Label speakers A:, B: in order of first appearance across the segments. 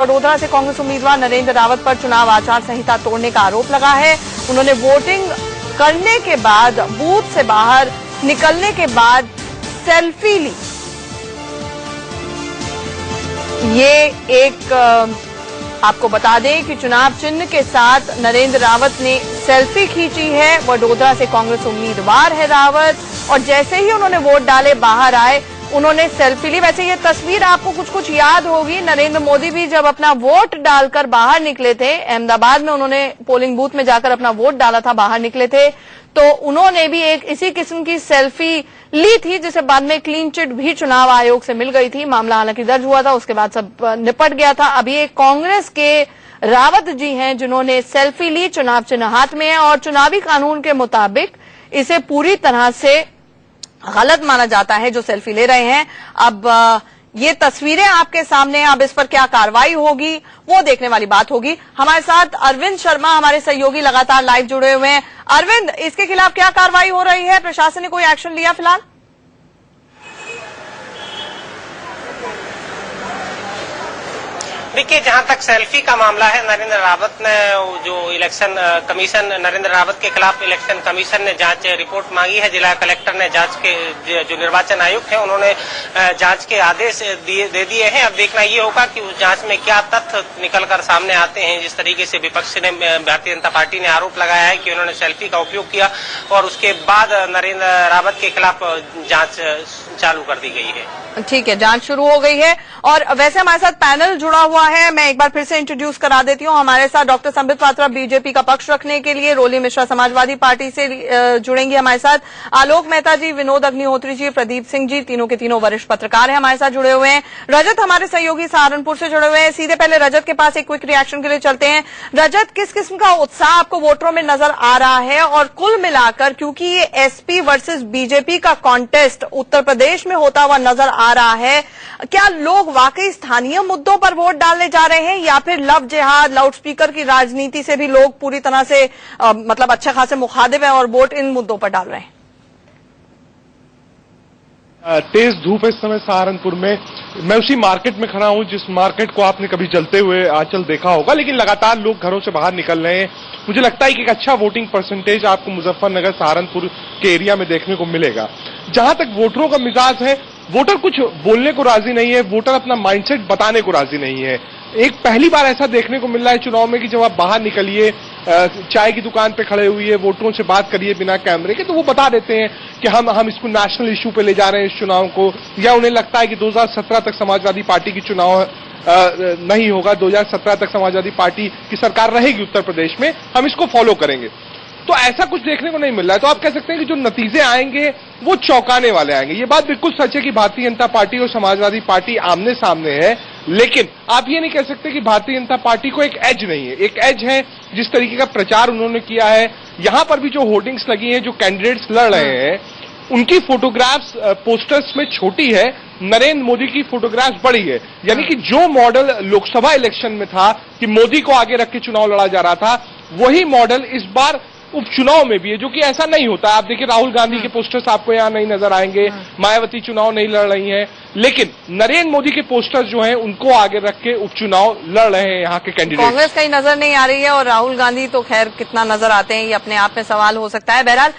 A: वडोदरा से कांग्रेस उम्मीदवार नरेंद्र रावत पर चुनाव आचार संहिता तोड़ने का आरोप लगा है। उन्होंने वोटिंग करने के बाद बूथ से बाहर निकलने के बाद सेल्फी ली। ये एक आपको बता दें कि चुनाव चिन्ह के साथ नरेंद्र रावत ने सेल्फी खींची है। वडोदरा से कांग्रेस उम्मीदवार है रावत, और जैसे ही उन्होंने वोट डाले बाहर आए उन्होंने सेल्फी ली। वैसे ये तस्वीर आपको कुछ याद होगी, नरेंद्र मोदी भी जब अपना वोट डालकर बाहर निकले थे, अहमदाबाद में उन्होंने पोलिंग बूथ में जाकर अपना वोट डाला था, बाहर निकले थे, तो उन्होंने भी एक इसी किस्म की सेल्फी ली थी, जिसे बाद में क्लीन चिट भी चुनाव आयोग से मिल गई थी। मामला हालांकि दर्ज हुआ था, उसके बाद सब निपट गया था। अभी एक कांग्रेस के रावत जी हैं जिन्होंने सेल्फी ली, चुनाव चिन्ह हाथ में है, और चुनावी कानून के मुताबिक इसे पूरी तरह से गलत माना जाता है जो सेल्फी ले रहे हैं। अब ये तस्वीरें आपके सामने, अब इस पर क्या कार्रवाई होगी वो देखने वाली बात होगी। हमारे साथ अरविंद शर्मा हमारे सहयोगी लगातार लाइव जुड़े हुए हैं। अरविंद, इसके खिलाफ क्या कार्रवाई हो रही है? प्रशासन ने कोई एक्शन लिया फिलहाल?
B: देखिए, जहां तक सेल्फी का मामला है, नरेंद्र रावत ने जो इलेक्शन कमीशन, नरेंद्र रावत के खिलाफ इलेक्शन कमीशन ने जांच रिपोर्ट मांगी है। जिला कलेक्टर ने जांच के, जो निर्वाचन आयुक्त है उन्होंने जांच के आदेश दे दिए हैं। अब देखना ये होगा कि उस जांच में क्या तथ्य निकलकर सामने आते हैं। जिस तरीके से विपक्ष ने, भारतीय जनता पार्टी ने आरोप लगाया है कि उन्होंने सेल्फी का उपयोग किया और उसके बाद नरेंद्र रावत के खिलाफ जांच चालू कर दी गई है।
A: ठीक है, जांच शुरू हो गई है। और वैसे हमारे साथ पैनल जुड़ा हुआ है, मैं एक बार फिर से इंट्रोड्यूस करा देती हूँ। हमारे साथ डॉक्टर संबित पात्रा बीजेपी का पक्ष रखने के लिए, रोली मिश्रा समाजवादी पार्टी से जुड़ेंगे हमारे साथ, आलोक मेहता जी, विनोद अग्निहोत्री जी, प्रदीप सिंह जी, तीनों के तीनों वरिष्ठ पत्रकार हैं, हमारे साथ जुड़े हुए हैं। रजत हमारे सहयोगी सहारनपुर से जुड़े हुए हैं। सीधे पहले रजत के पास एक क्विक रिएक्शन के लिए चलते हैं। रजत, किस किस्म का उत्साह आपको वोटरों में नजर आ रहा है? और कुल मिलाकर, क्योंकि ये एसपी वर्सेस बीजेपी का कॉन्टेस्ट उत्तर प्रदेश में होता हुआ नजर आ रहा है, क्या लोग वाकई स्थानीय मुद्दों पर वोट डालने जा रहे हैं, या फिर लव जिहाद, लाउडस्पीकर की राजनीति से भी लोग पूरी तरह से मतलब अच्छे खासे मुखातिब हैं और वोट इन मुद्दों पर डाल रहे हैं?
C: तेज धूप है इस समय सहारनपुर में। मैं उसी मार्केट में खड़ा हूं जिस मार्केट को आपने कभी जलते हुए आंचल देखा होगा, लेकिन लगातार लोग घरों से बाहर निकल रहे हैं। मुझे लगता है कि एक अच्छा वोटिंग परसेंटेज आपको मुजफ्फरनगर, सहारनपुर के एरिया में देखने को मिलेगा। जहां तक वोटरों का मिजाज है, वोटर कुछ बोलने को राजी नहीं है, वोटर अपना माइंडसेट बताने को राजी नहीं है। एक पहली बार ऐसा देखने को मिल रहा है चुनाव में कि जब आप बाहर निकलिए, चाय की दुकान पे खड़े हुए वोटरों से बात करिए बिना कैमरे के, तो वो बता देते हैं कि हम इसको नेशनल इशू पे ले जा रहे हैं इस चुनाव को, या उन्हें लगता है कि 2017 तक समाजवादी पार्टी की चुनाव नहीं होगा, 2017 तक समाजवादी पार्टी की सरकार रहेगी उत्तर प्रदेश में, हम इसको फॉलो करेंगे। तो ऐसा कुछ देखने को नहीं मिल रहा है। तो आप कह सकते हैं कि जो नतीजे आएंगे वो चौंकाने वाले आएंगे। ये बात बिल्कुल सच है कि भारतीय जनता पार्टी और समाजवादी पार्टी आमने सामने है, लेकिन आप ये नहीं कह सकते कि भारतीय जनता पार्टी को एक एज नहीं है। एक एज है जिस तरीके का प्रचार उन्होंने किया है। यहां पर भी जो होर्डिंग्स लगी हैं, जो कैंडिडेट्स लड़ रहे हैं, उनकी फोटोग्राफ्स पोस्टर्स में छोटी है, नरेंद्र मोदी की फोटोग्राफ्स बड़ी है। यानी कि जो मॉडल लोकसभा इलेक्शन में था कि मोदी को आगे रख के चुनाव लड़ा जा रहा था, वही मॉडल इस बार उपचुनाव में भी है, जो कि ऐसा नहीं होता। आप देखिए, राहुल गांधी के पोस्टर्स आपको यहाँ नहीं नजर आएंगे, मायावती चुनाव नहीं लड़ रही हैं, लेकिन नरेंद्र मोदी के पोस्टर्स जो हैं उनको आगे रख के उपचुनाव लड़ रहे हैं यहाँ के कैंडिडेट।
A: कांग्रेस कहीं नजर नहीं आ रही है, और राहुल गांधी तो खैर कितना नजर आते हैं ये अपने आप में सवाल हो सकता है। बहरहाल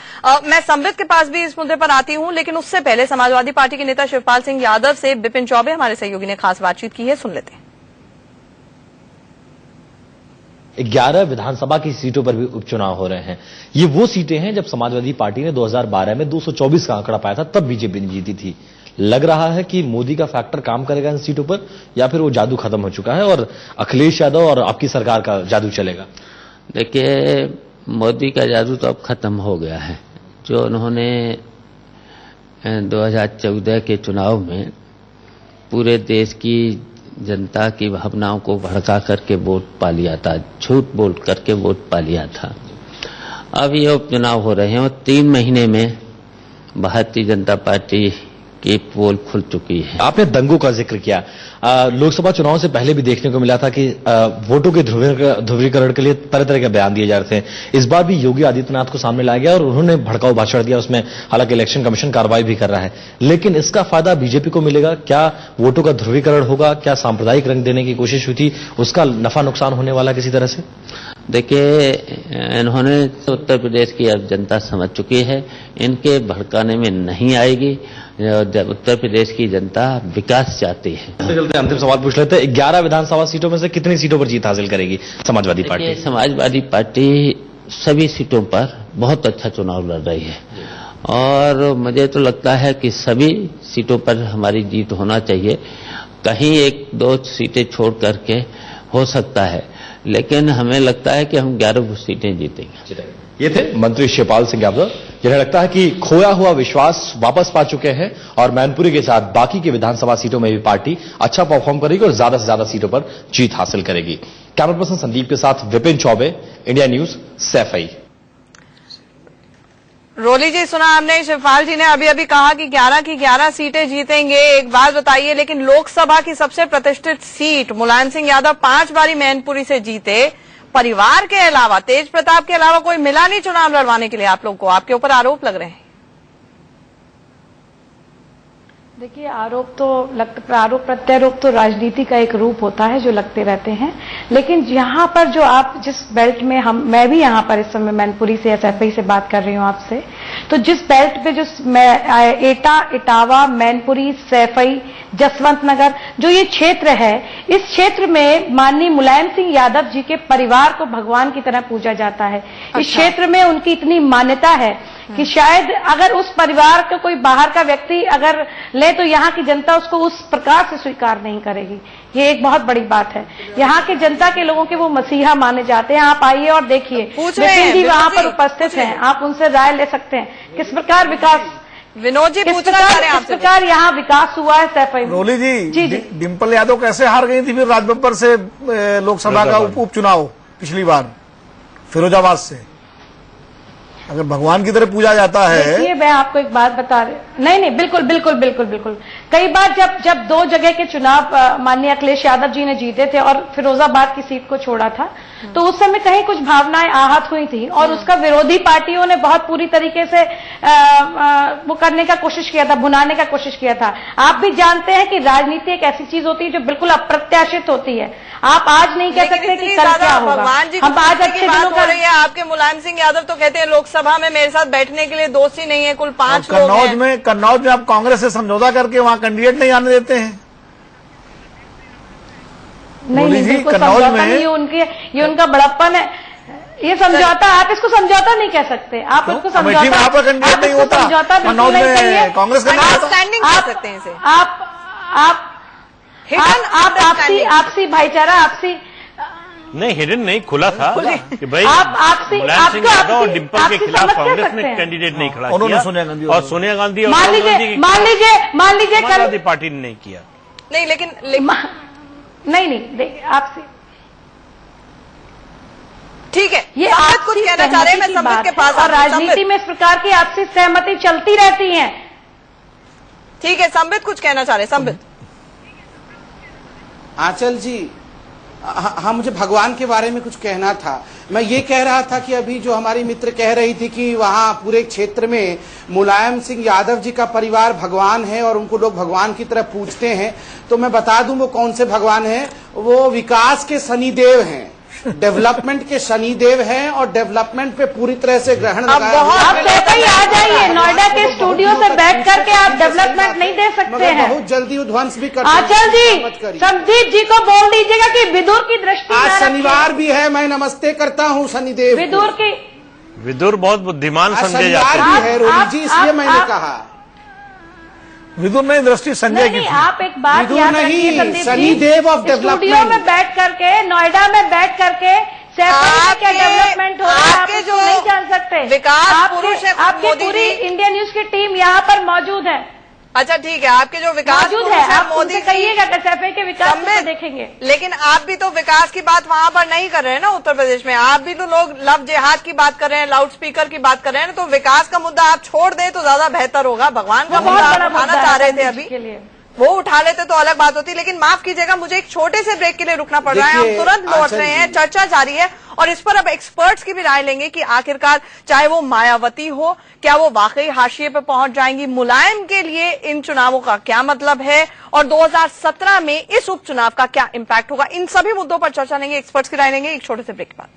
A: मैं संबित के पास भी इस मुद्दे पर आती हूँ, लेकिन उससे पहले समाजवादी पार्टी के नेता शिवपाल सिंह यादव से बिपिन चौबे हमारे सहयोगी ने खास बातचीत की है, सुन लेते हैं।
D: 11 विधानसभा की सीटों पर भी उपचुनाव हो रहे हैं। ये वो सीटें हैं जब समाजवादी पार्टी ने 2012 में 224 का आंकड़ा पाया था, तब बीजेपी ने जीती थी। लग रहा है कि मोदी का फैक्टर काम करेगा इन सीटों पर, या फिर वो जादू खत्म हो चुका है और अखिलेश यादव और आपकी सरकार का जादू चलेगा?
E: देखिए, मोदी का जादू तो अब खत्म हो गया है। जो उन्होंने 2014 के चुनाव में पूरे देश की जनता की भावनाओं को भड़का करके वोट पा लिया था, झूठ बोल करके वोट पा लिया था। अब ये उपचुनाव हो रहे हैं और 3 महीने में भारतीय जनता पार्टी की पोल खुल चुकी है।
D: आपने दंगों का जिक्र किया। लोकसभा चुनाव से पहले भी देखने को मिला था कि वोटों के ध्रुवीकरण के लिए तरह तरह के बयान दिए जा रहे थे। इस बार भी योगी आदित्यनाथ को सामने लाया गया और उन्होंने भड़काऊ भाषण दिया। उसमें हालांकि इलेक्शन कमीशन कार्रवाई भी कर रहा है, लेकिन इसका फायदा बीजेपी को मिलेगा क्या? वोटों का ध्रुवीकरण होगा क्या? सांप्रदायिक रंग देने की कोशिश हुई थी, उसका नफा नुकसान होने वाला किसी तरह से?
E: देखिए, इन्होंने उत्तर प्रदेश की अब जनता समझ चुकी है, इनके भड़काने में नहीं आएगी। उत्तर प्रदेश की जनता विकास चाहती है।
D: चलते अंतिम सवाल पूछ लेते हैं। 11 विधानसभा सीटों में से कितनी सीटों पर जीत हासिल करेगी समाजवादी पार्टी?
E: समाजवादी पार्टी सभी सीटों पर बहुत अच्छा चुनाव लड़ रही है और मुझे तो लगता है कि सभी सीटों पर हमारी जीत होना चाहिए। कहीं 1-2 सीटें छोड़ करके हो सकता है, लेकिन हमें लगता है कि हम 11 सीटें जीतेंगे।
D: ये थे मंत्री शिवपाल सिंह यादव, जिन्हें लगता है कि खोया हुआ विश्वास वापस पा चुके हैं और मैनपुरी के साथ बाकी की विधानसभा सीटों में भी पार्टी अच्छा परफॉर्म करेगी और ज्यादा से ज्यादा सीटों पर जीत हासिल करेगी। कैमरा पर्सन संदीप के साथ विपिन चौबे, इंडिया न्यूज, सैफई।
A: रोली जी, सुना आपने, शिवपाल जी ने अभी अभी कहा कि 11 की 11 सीटें जीतेंगे। एक बात बताइए, लेकिन लोकसभा की सबसे प्रतिष्ठित सीट मुलायम सिंह यादव 5 बारी मैनपुरी से जीते, परिवार के अलावा, तेज प्रताप के अलावा कोई मिला नहीं चुनाव लड़वाने के लिए आप लोग को। आपके ऊपर आरोप लग रहे हैं।
F: देखिए, आरोप प्रत्यारोप तो राजनीति का एक रूप होता है जो लगते रहते हैं, लेकिन यहाँ पर जो आप जिस बेल्ट में मैं भी यहाँ पर इस समय मैनपुरी से या सैफई से बात कर रही हूँ आपसे, तो जिस बेल्ट पे जो एटा, इटावा, मैनपुरी, सैफई, जसवंत नगर जो ये क्षेत्र है, इस क्षेत्र में माननीय मुलायम सिंह यादव जी के परिवार को भगवान की तरह पूजा जाता है। इस क्षेत्र में उनकी इतनी मान्यता है कि शायद अगर उस परिवार का कोई बाहर का व्यक्ति अगर ले तो यहाँ की जनता उसको उस प्रकार से स्वीकार नहीं करेगी। ये एक बहुत बड़ी बात है। यहाँ के जनता के लोगों के वो मसीहा माने जाते हैं। आप आइए और देखिए, विपिन जी वहाँ पर उपस्थित हैं, आप उनसे राय ले सकते हैं किस प्रकार विकास,
A: विनोद जी पूछना चाह रहे हैं आपसे,
F: किस प्रकार यहाँ विकास हुआ है सैफई में।
G: रोली जी, डिम्पल यादव कैसे हार गई थी फिर राजबब्बर से लोकसभा का उपचुनाव पिछली बार फिरोजाबाद से? अगर भगवान की तरह पूजा जाता है।
F: देखिए, मैं आपको एक बात बता रही, नहीं बिल्कुल। कई बार जब 2 जगह के चुनाव माननीय अखिलेश यादव जी ने जीते थे और फिरोजाबाद की सीट को छोड़ा था, तो उस समय कहीं कुछ भावनाएं आहत हुई थी और उसका विरोधी पार्टियों ने बहुत पूरी तरीके से वो करने का कोशिश किया था, भुनाने का कोशिश किया था। आप भी जानते हैं कि राजनीति एक ऐसी चीज होती है जो बिल्कुल अप्रत्याशित होती है। आप आज नहीं कह सकते कि कल क्या होगा।
A: भगवान जी
F: हम आज अच्छे दिनों
A: हो रही है। आपके मुलायम सिंह यादव तो कहते हैं लोकसभा में मेरे साथ बैठने के लिए दोस्त ही नहीं है, कुल 5 लोग हैं।
G: कन्नौज में आप कांग्रेस से समझौता करके वहां कैंडिडेट नहीं आने देते हैं।
F: नहीं, बिल्कुल समझौता नहीं, ये उनका बड़प्पन है। ये समझौता, आप इसको समझौता नहीं कह सकते। आप इसको समझौता नहीं होता
G: कन्नौज में कांग्रेस का
A: स्टैंडिंग कह सकते हैं इसे।
F: आपसी भाईचारा, आपसी
H: नहीं, हिडन नहीं, खुला था कि भाई मुलायम सिंह यादव और डिम्पल के खिलाफ कांग्रेस ने कैंडिडेट नहीं खड़ा किया और सोनिया गांधी और
F: मान लीजिए
H: समाजवादी पार्टी ने नहीं किया।
A: नहीं, लेकिन
F: नहीं, आपसे
A: ठीक है, ये आप कुछ कहना चाह रहे हैं, मैं संबित के पास।
F: और राजनीति में इस प्रकार की आपसी सहमति चलती रहती है।
A: ठीक है, संबित कुछ कहना चाह रहे हैं। संबित।
I: आंचल जी, हाँ, मुझे भगवान के बारे में कुछ कहना था। मैं ये कह रहा था कि अभी जो हमारी मित्र कह रही थी कि वहाँ पूरे क्षेत्र में मुलायम सिंह यादव जी का परिवार भगवान है और उनको लोग भगवान की तरह पूजते हैं, तो मैं बता दूं वो कौन से भगवान हैं। वो विकास के शनिदेव हैं, डेवलपमेंट के शनिदेव हैं और डेवलपमेंट पे पूरी तरह से ग्रहण लगाया।
F: आप सैफई आ जाइए, नोएडा के स्टूडियो से बैठ करके आप डेवलपमेंट नहीं दे सकते हैं।
I: बहुत जल्दी ध्वंस भी कर।
F: आंचल जी, संदीप जी को बोल दीजिएगा कि विदुर की दृष्टि।
I: आज शनिवार भी है, मैं नमस्ते करता हूँ शनिदेव।
H: विदुर बहुत बुद्धिमान समझे जाते
I: हैं। है रोली जी, इसलिए मैंने कहा
G: विदुर नहीं, दृष्टि संजय की।
F: आप एक बात याद रखिए,
I: शनिदेव ऑफ डेवलपमेंट।
F: स्टूडियो में बैठ करके, नोएडा में बैठ करके सैफई क्या डेवलपमेंट हो रहा है आप जो नहीं जान सकते।
A: विकास पुरुष है
F: आपकी पूरी इंडिया न्यूज की टीम यहाँ पर मौजूद है।
A: अच्छा ठीक है, आपके जो विकास
F: मौजूद है, आप मोदी कहिएगा कसैफे के विकास को देखेंगे।
A: लेकिन आप भी तो विकास की बात वहां पर नहीं कर रहे हैं ना, उत्तर प्रदेश में। आप भी तो लोग लव जिहाद की बात कर रहे हैं, लाउड स्पीकर की बात कर रहे हैं, तो विकास का मुद्दा आप छोड़ दें तो ज्यादा बेहतर होगा। भगवान का मुद्दा आप उठाना चाह रहे थे अभी, वो उठा लेते तो अलग बात होती। लेकिन माफ कीजिएगा, मुझे एक छोटे से ब्रेक के लिए रुकना पड़ रहा है, हम तुरंत लौट रहे हैं, चर्चा जारी है और इस पर अब एक्सपर्ट्स की भी राय लेंगे कि आखिरकार चाहे वो मायावती हो, क्या वो वाकई हाशिए पे पहुंच जाएंगी। मुलायम के लिए इन चुनावों का क्या मतलब है और 2017 में इस उपचुनाव का क्या इंपैक्ट होगा, इन सभी मुद्दों पर चर्चा लेंगे, एक्सपर्ट्स की राय लेंगे एक छोटे से ब्रेक के बाद।